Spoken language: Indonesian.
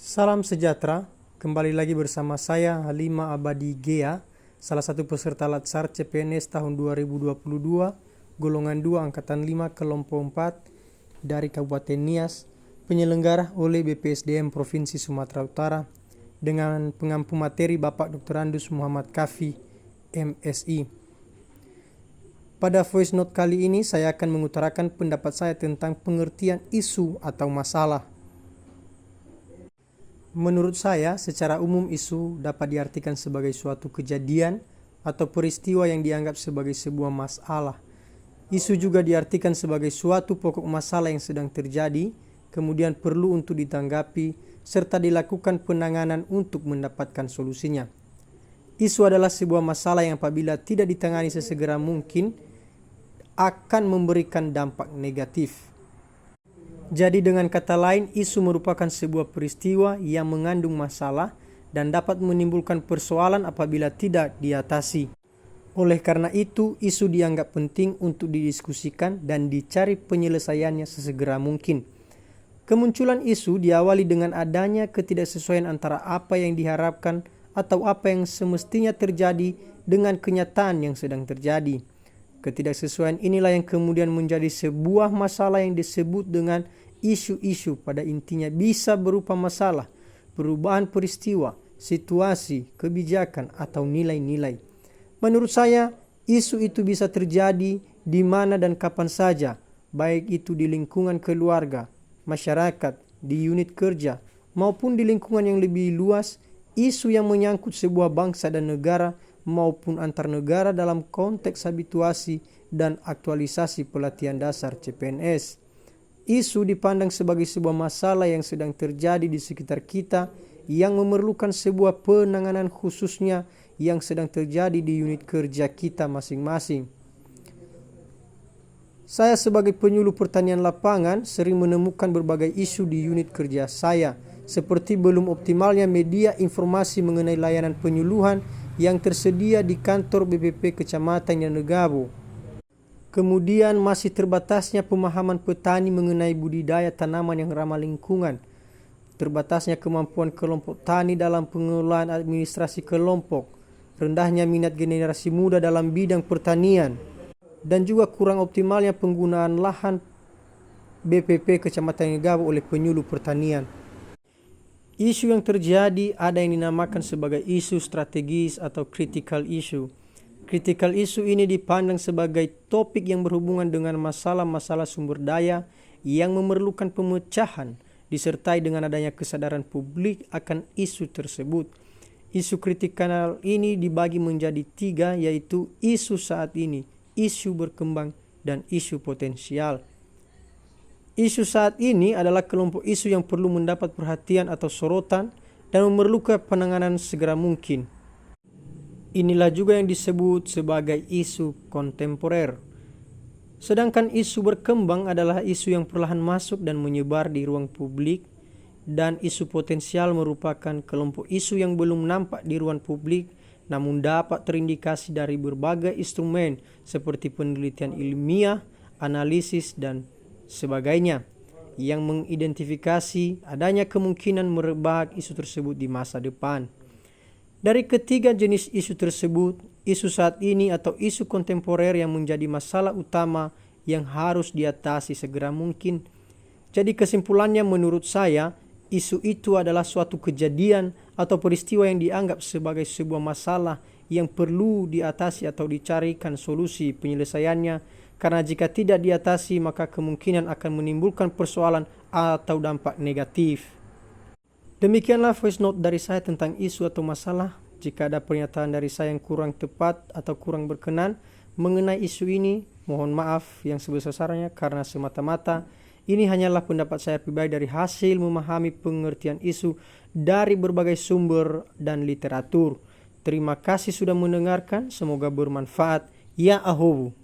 Salam sejahtera, kembali lagi bersama saya Halima Abadi Gea, salah satu peserta Latsar CPNS tahun 2022, golongan 2 angkatan 5 kelompok 4 dari Kabupaten Nias, penyelenggara oleh BPSDM Provinsi Sumatera Utara dengan pengampu materi Bapak Dr. Andus Muhammad Kafi, MSI. Pada voice note kali ini saya akan mengutarakan pendapat saya tentang pengertian isu atau masalah. Menurut saya, secara umum isu dapat diartikan sebagai suatu kejadian atau peristiwa yang dianggap sebagai sebuah masalah. Isu juga diartikan sebagai suatu pokok masalah yang sedang terjadi, kemudian perlu untuk ditanggapi, serta dilakukan penanganan untuk mendapatkan solusinya. Isu adalah sebuah masalah yang apabila tidak ditangani sesegera mungkin, akan memberikan dampak negatif. Jadi dengan kata lain, isu merupakan sebuah peristiwa yang mengandung masalah dan dapat menimbulkan persoalan apabila tidak diatasi. Oleh karena itu, isu dianggap penting untuk didiskusikan dan dicari penyelesaiannya sesegera mungkin. Kemunculan isu diawali dengan adanya ketidaksesuaian antara apa yang diharapkan atau apa yang semestinya terjadi dengan kenyataan yang sedang terjadi. Ketidaksesuaian inilah yang kemudian menjadi sebuah masalah yang disebut dengan isu-isu. Pada intinya bisa berupa masalah, perubahan peristiwa, situasi, kebijakan, atau nilai-nilai. Menurut saya, isu itu bisa terjadi di mana dan kapan saja, baik itu di lingkungan keluarga, masyarakat, di unit kerja, maupun di lingkungan yang lebih luas. Isu yang menyangkut sebuah bangsa dan negara maupun antar negara dalam konteks habituasi dan aktualisasi pelatihan dasar CPNS. Isu dipandang sebagai sebuah masalah yang sedang terjadi di sekitar kita yang memerlukan sebuah penanganan khususnya yang sedang terjadi di unit kerja kita masing-masing. Saya sebagai penyuluh pertanian lapangan sering menemukan berbagai isu di unit kerja saya, seperti belum optimalnya media informasi mengenai layanan penyuluhan yang tersedia di kantor BPP Kecamatan Yanegabo. Kemudian masih terbatasnya pemahaman petani mengenai budidaya tanaman yang ramah lingkungan. Terbatasnya kemampuan kelompok tani dalam pengelolaan administrasi kelompok. Rendahnya minat generasi muda dalam bidang pertanian. Dan juga kurang optimalnya penggunaan lahan BPP Kecamatan Yanegabo oleh penyuluh pertanian. Isu yang terjadi ada yang dinamakan sebagai isu strategis atau critical issue. Critical issue ini dipandang sebagai topik yang berhubungan dengan masalah-masalah sumber daya yang memerlukan pemecahan, disertai dengan adanya kesadaran publik akan isu tersebut. Isu kritikal ini dibagi menjadi 3, yaitu isu saat ini, isu berkembang, dan isu potensial. Isu saat ini adalah kelompok isu yang perlu mendapat perhatian atau sorotan dan memerlukan penanganan segera mungkin. Inilah juga yang disebut sebagai isu kontemporer. Sedangkan isu berkembang adalah isu yang perlahan masuk dan menyebar di ruang publik, dan isu potensial merupakan kelompok isu yang belum nampak di ruang publik namun dapat terindikasi dari berbagai instrumen seperti penelitian ilmiah, analisis, dan sebagainya yang mengidentifikasi adanya kemungkinan merebak isu tersebut di masa depan. Dari ketiga jenis isu tersebut, isu saat ini atau isu kontemporer yang menjadi masalah utama yang harus diatasi segera mungkin. Jadi kesimpulannya menurut saya, isu itu adalah suatu kejadian atau peristiwa yang dianggap sebagai sebuah masalah yang perlu diatasi atau dicarikan solusi penyelesaiannya. Karena jika tidak diatasi, maka kemungkinan akan menimbulkan persoalan atau dampak negatif. Demikianlah voice note dari saya tentang isu atau masalah. Jika ada pernyataan dari saya yang kurang tepat atau kurang berkenan mengenai isu ini, mohon maaf yang sebesar-besarnya karena semata-mata ini hanyalah pendapat saya pribadi dari hasil memahami pengertian isu dari berbagai sumber dan literatur. Terima kasih sudah mendengarkan, semoga bermanfaat. Ya ahowu.